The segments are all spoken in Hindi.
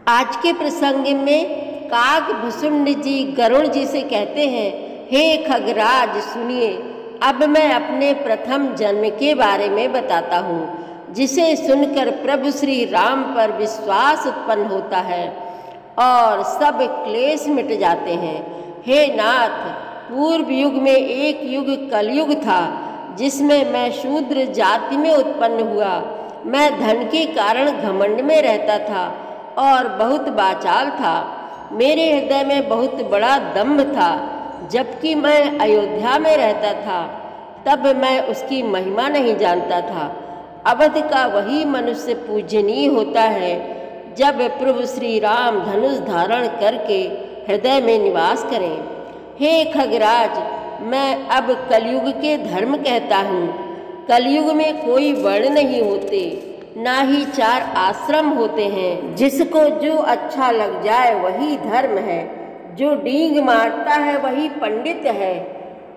आज के प्रसंग में काग भुसुंड जी गरुड़ जी से कहते हैं, हे खगराज सुनिए, अब मैं अपने प्रथम जन्म के बारे में बताता हूँ, जिसे सुनकर प्रभु श्री राम पर विश्वास उत्पन्न होता है और सब क्लेश मिट जाते हैं। हे नाथ, पूर्व युग में एक युग कलयुग था, जिसमें मैं शूद्र जाति में उत्पन्न हुआ। मैं धन के कारण घमंड में रहता था और बहुत वाचाल था। मेरे हृदय में बहुत बड़ा दंभ था। जबकि मैं अयोध्या में रहता था, तब मैं उसकी महिमा नहीं जानता था। अवध का वही मनुष्य पूजनीय होता है, जब प्रभु श्री राम धनुष धारण करके हृदय में निवास करें। हे खगराज, मैं अब कलयुग के धर्म कहता हूँ। कलयुग में कोई वर्ण नहीं होते, ना ही 4 आश्रम होते हैं। जिसको जो अच्छा लग जाए वही धर्म है। जो डींग मारता है वही पंडित है।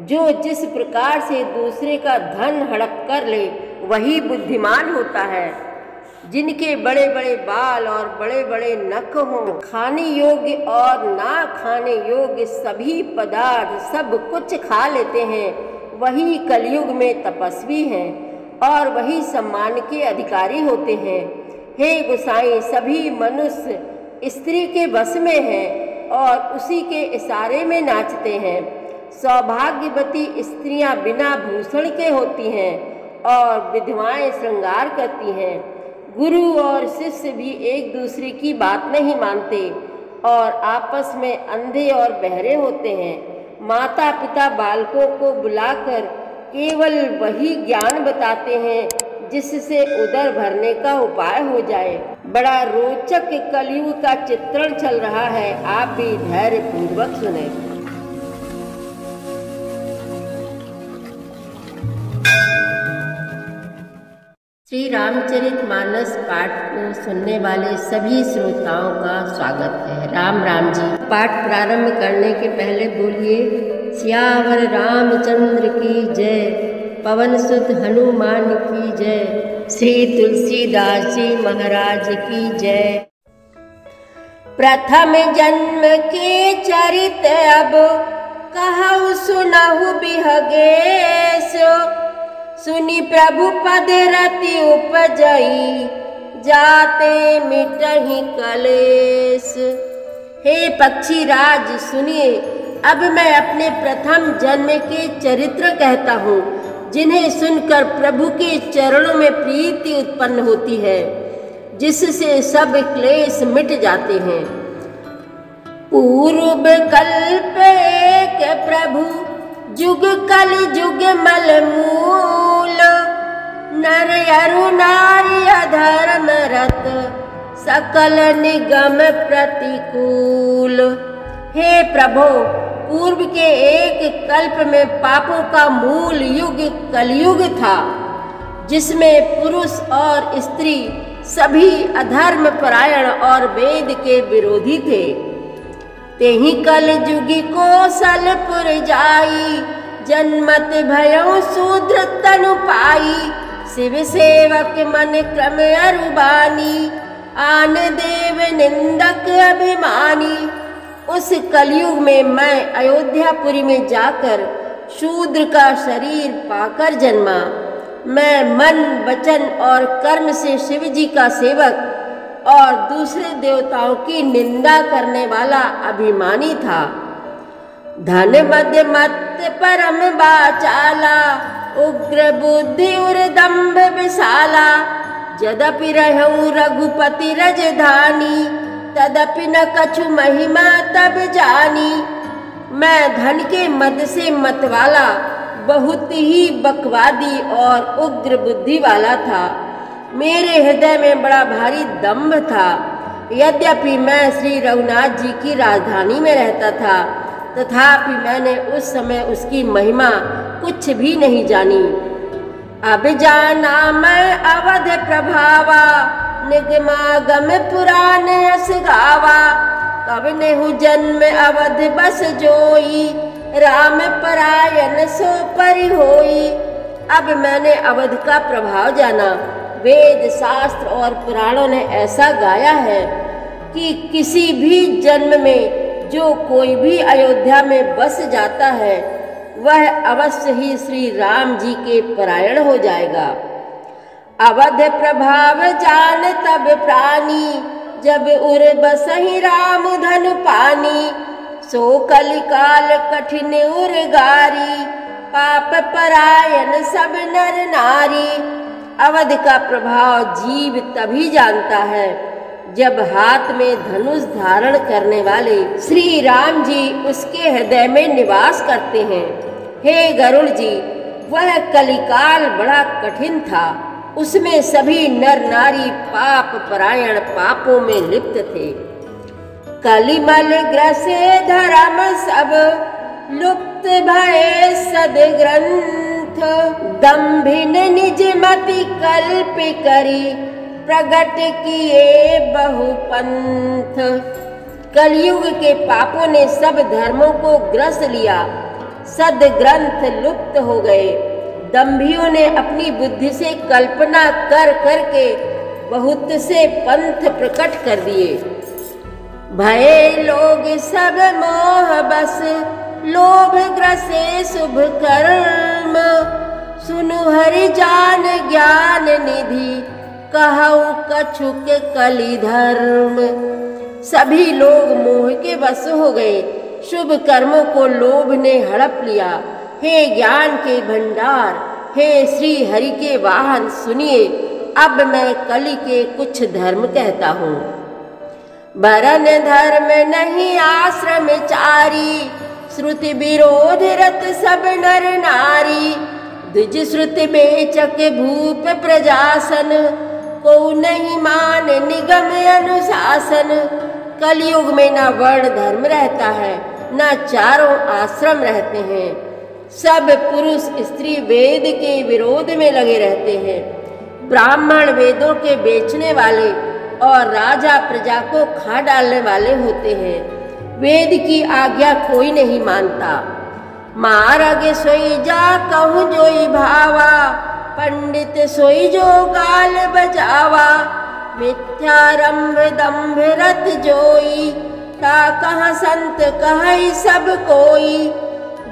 जो जिस प्रकार से दूसरे का धन हड़प कर ले वही बुद्धिमान होता है। जिनके बड़े बड़े बाल और बड़े बड़े नख हों, खाने योग्य और ना खाने योग्य सभी पदार्थ सब कुछ खा लेते हैं, वही कलयुग में तपस्वी हैं और वही सम्मान के अधिकारी होते हैं। हे गोसाई, सभी मनुष्य स्त्री के वश में हैं और उसी के इशारे में नाचते हैं। सौभाग्यवती स्त्रियां बिना भूषण के होती हैं और विधवाएं श्रृंगार करती हैं। गुरु और शिष्य भी एक दूसरे की बात नहीं मानते और आपस में अंधे और बहरे होते हैं। माता पिता बालकों को बुलाकर केवल वही ज्ञान बताते हैं जिससे उदर भरने का उपाय हो जाए। बड़ा रोचक कलयुग का चित्रण चल रहा है, आप भी धैर्य पूर्वक सुने। श्री रामचरितमानस पाठ को सुनने वाले सभी श्रोताओं का स्वागत है। राम राम जी। पाठ प्रारंभ करने के पहले बोलिए, सियावर रामचंद्र की जय, पवन सुत हनुमान की जय, श्री तुलसीदास जी महाराज की जय। प्रथम जन्म के चरित अब कहु सुनहु बिहगेश, सुनि प्रभु पद रति उपजई, जाते मिटहि कलेश। हे पक्षी राज सुनिए, अब मैं अपने प्रथम जन्म के चरित्र कहता हूँ, जिन्हें सुनकर प्रभु के चरणों में प्रीति उत्पन्न होती है, जिससे सब क्लेश मिट जाते हैं। पूर्व कल्प एक प्रभु, जुग कल जुग मल मूल, नर अरु नारी अधर्म रत, सकल निगम प्रतिकूल। हे प्रभु, पूर्व के एक कल्प में पापों का मूल युग कलयुग था, जिसमें पुरुष और स्त्री सभी अधर्म परायण और वेद के विरोधी थे। तेहि कल जुगी कौशलपुर जाई, जन्मत भयउ शूद्र तनु पाई, शिव सेवक मन क्रम अरुबानी, आन देव निंदक अभिमानी। उस कलयुग में मैं अयोध्यापुरी में जाकर शूद्र का शरीर पाकर जन्मा। मैं मन वचन और कर्म से शिव जी का सेवक और दूसरे देवताओं की निंदा करने वाला अभिमानी था। धन मद मत परम बाचाला, उग्र बुद्धि उर्दंभ विशाला, यद्यपि रहूं रघुपति रजधानी, तदपि न कछु महिमा तब जानी। मैं धन के मद से मतवाला, बहुत ही बकवादी और उग्र बुद्धि वाला था। मेरे हृदय में बड़ा भारी दंभ था। यद्यपि मैं श्री रघुनाथ जी की राजधानी में रहता था, तथापि मैंने उस समय उसकी महिमा कुछ भी नहीं जानी। अब जाना मैं अवध प्रभावा, निगमागम पुराण यस गावा, कब नेहु जन्म अवध बस जोई, राम परायण सो परि होई। अब मैंने अवध का प्रभाव जाना। वेद शास्त्र और पुराणों ने ऐसा गाया है, कि किसी भी जन्म में जो कोई भी अयोध्या में बस जाता है वह अवश्य ही श्री राम जी के परायण हो जाएगा। अवध प्रभाव जान तब प्राणी, जब उर बसहि राम धनु पानी। सो कलिकाल कठिन उर्गारी, पाप परायण सब नर नारी। अवध का प्रभाव जीव तभी जानता है जब हाथ में धनुष धारण करने वाले श्री राम जी उसके हृदय में निवास करते हैं। हे गरुड़ जी, वह कलिकाल बड़ा कठिन था। उसमें सभी नर नारी पाप परायण पापों में लिप्त थे। कलिमल ग्रसे धर्म सब, लुप्त भये सद्ग्रंथ। दंभिन निज मति कल्प करी, प्रगट किए बहुपंथ। कलयुग के पापों ने सब धर्मों को ग्रस लिया, सद्ग्रंथ लुप्त हो गए। दंभियों ने अपनी बुद्धि से कल्पना कर करके बहुत से पंथ प्रकट कर दिए। भये लोग सब मोह बस, लोभ ग्रसे शुभ कर्म। सुनु हरि जान ज्ञान निधि, कहूँ कछुक कलि धर्म। सभी लोग मोह के वश हो गए, शुभ कर्मों को लोभ ने हड़प लिया। हे ज्ञान के भंडार, हे श्री हरि के वाहन, सुनिए अब मैं कलि के कुछ धर्म कहता हूँ। बरन धर्म नहीं आश्रम चारी, श्रुति विरोध रत सब नर नारी। द्विज श्रुति बेचक भूप प्रजासन, को नहीं मान निगम अनुशासन। कलयुग में न वर्ण धर्म रहता है, न चारों आश्रम रहते हैं। सब पुरुष स्त्री वेद के विरोध में लगे रहते हैं। ब्राह्मण वेदों के बेचने वाले और राजा प्रजा को खा डालने वाले होते हैं। वेद की आज्ञा कोई नहीं मानता। मारग सोई जा कहूँ जोई भावा, पंडित सोई जो गाल बजावा। मिथ्यारंभ दंभ रत जोई, ता कहाँ संत कहीं सब कोई।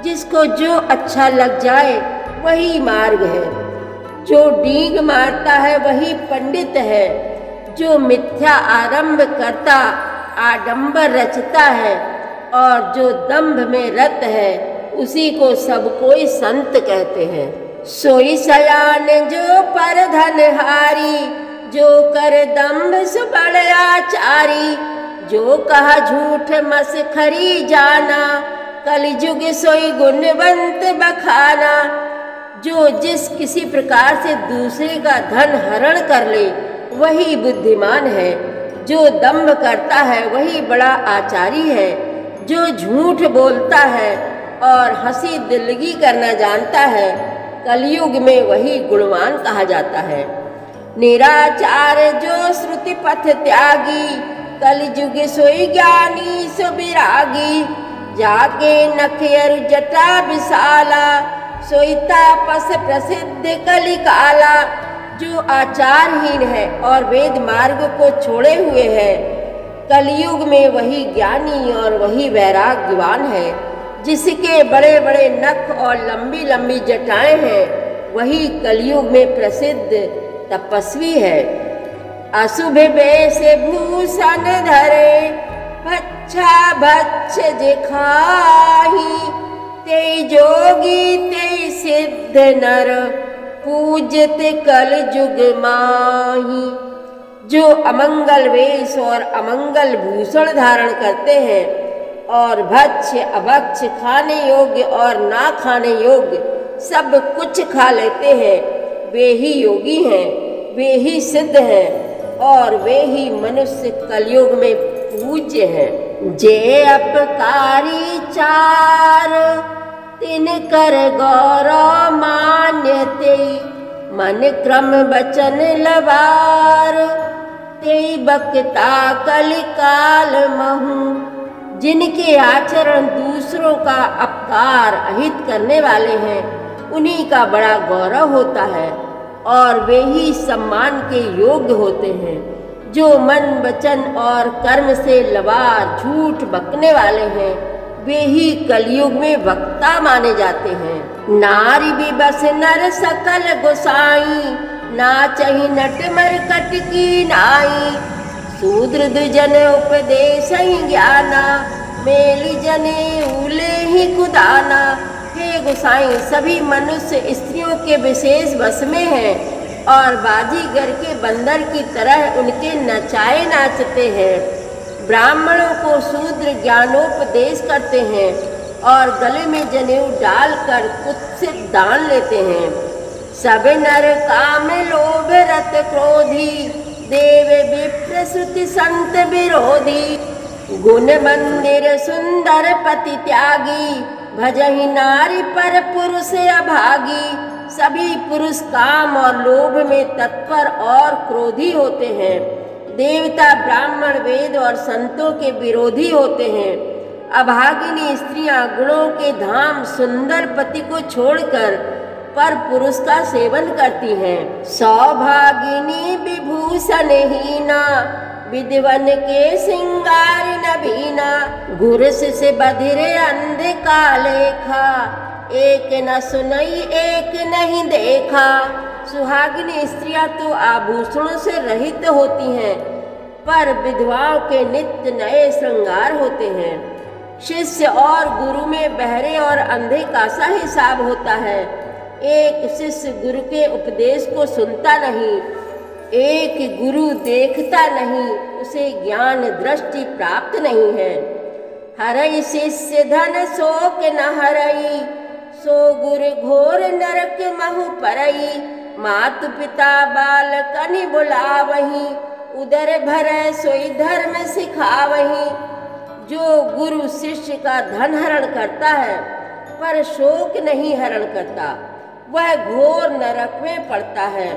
जिसको जो अच्छा लग जाए वही मार्ग है, जो डींग मारता है वही पंडित है। जो मिथ्या आरंभ करता आडंबर रचता है और जो दंभ में रत है उसी को सब कोई संत कहते हैं। सोई सयान जो पर धनहारी, जो कर दंभ सुबड़ आचारी। जो कहा झूठ मसखरी जाना, कलिजुग सोई गुणवंत बखाना। जो जिस किसी प्रकार से दूसरे का धन हरण कर ले वही बुद्धिमान है। जो दंभ करता है वही बड़ा आचारी है। जो झूठ बोलता है और हंसी दिलगी करना जानता है, कलयुग में वही गुणवान कहा जाता है। निराचार जो श्रुति पथ त्यागी, कलयुग सोई ज्ञानी सो विरागी। जाके नखयर जटा विशाला, सोई तापस प्रसिद्ध कलिकाला। जो आचारहीन है और वेद मार्ग को छोड़े हुए है, कलयुग में वही ज्ञानी और वही वैराग्यवान है। जिसके बड़े बड़े नख और लंबी लंबी जटाएं हैं वही कलयुग में प्रसिद्ध तपस्वी है। अशुभ वेश भूषण धरे, भच्छा भक्ष जे खाही। ते जोगी ते सिद्ध नर, पूजत कलयुग माही। जो अमंगल वेश और अमंगल भूषण धारण करते हैं और भक्ष अभक्ष खाने योग्य और ना खाने योग्य सब कुछ खा लेते हैं, वे ही योगी हैं, वे ही सिद्ध हैं और वे ही मनुष्य कलयुग में पूज्य हैं। जे अपकारी चार, तिन कर गौरव मान्यते। मन क्रम बचन लवार, ते बकता कलिकाल महू। जिनके आचरण दूसरों का अपकार अहित करने वाले हैं उन्हीं का बड़ा गौरव होता है और वे ही सम्मान के योग्य होते हैं। जो मन वचन और कर्म से लबार झूठ बकने वाले हैं, वे ही कलयुग में वक्ता माने जाते हैं। नारी भी बस नर सकल गोसाई, नाचहि नट मरकट की नाई। शूद्र दुजन उपदेश ज्ञाना, मेली जने उले ही कुदाना। हे गोसाई, सभी मनुष्य स्त्रियों के विशेष वश में हैं और बाजीगर के बंदर की तरह उनके नचाए नाचते हैं। ब्राह्मणों को शूद्र ज्ञानोपदेश करते हैं और गले में जनेऊ डालकर कुत्सित दान लेते हैं। सब नर काम लोभ रत क्रोधी, देव विप्र श्रुति संत विरोधी। गुण मंदिर सुंदर पति त्यागी, भजहि नारी पर पुरुष अभागी। सभी पुरुष काम और लोभ में तत्पर और क्रोधी होते हैं। देवता ब्राह्मण वेद और संतों के विरोधी होते हैं। अभागिनी स्त्रियां गुणों के धाम सुंदर पति को छोड़कर पर पुरुष का सेवन करती हैं। सौभागिनी विभूषण हीना, विद्वन के सिंगार नभीना। गुरस से बधिरे अंधे का लेखा, एक न सुनई एक नहीं देखा। सुहागिनी स्त्रियां तो आभूषणों से रहित होती हैं, पर विधवाओं के नित्य नए श्रृंगार होते हैं। शिष्य और गुरु में बहरे और अंधे का सा हिसाब होता है। एक शिष्य गुरु के उपदेश को सुनता नहीं, एक गुरु देखता नहीं, उसे ज्ञान दृष्टि प्राप्त नहीं है। हरई शिष्य धन शोक न हरई, सो गुरु घोर नरक महु परई। मातु पिता बालकनि बुलावही, उदर भरै सोई धर्म सिखावही। जो गुरु शिष्य का धन हरण करता है पर शोक नहीं हरण करता, वह घोर नरक में पड़ता है।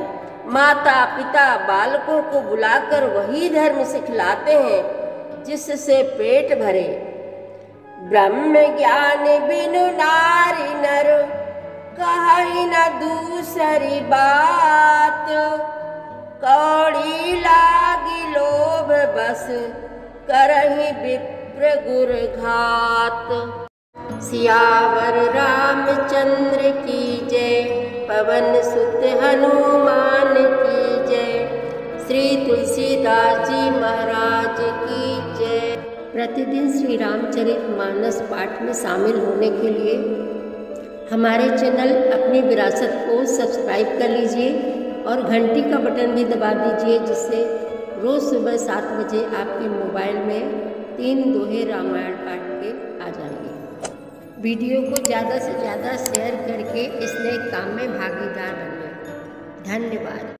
माता पिता बालकों को बुलाकर वही धर्म सिखलाते हैं जिससे पेट भरे। ब्रह्म ज्ञान बिनु नारी नर, कहि न दूसरी बात। कौड़ी लागी लोभ बस, करहि विप्र गुर घात। सियावर रामचंद्र की जय, पवन सुत हनुमान की जय। श्री तुलसीदास जी महाराज की जय। प्रतिदिन श्री रामचरितमानस पाठ में शामिल होने के लिए हमारे चैनल अपनी विरासत को सब्सक्राइब कर लीजिए और घंटी का बटन भी दबा दीजिए, जिससे रोज़ सुबह 7 बजे आपके मोबाइल में 3 दोहे रामायण पाठ के आ जाएंगे। वीडियो को ज़्यादा से ज़्यादा शेयर करके इस नए काम में भागीदार बनिए। धन्यवाद।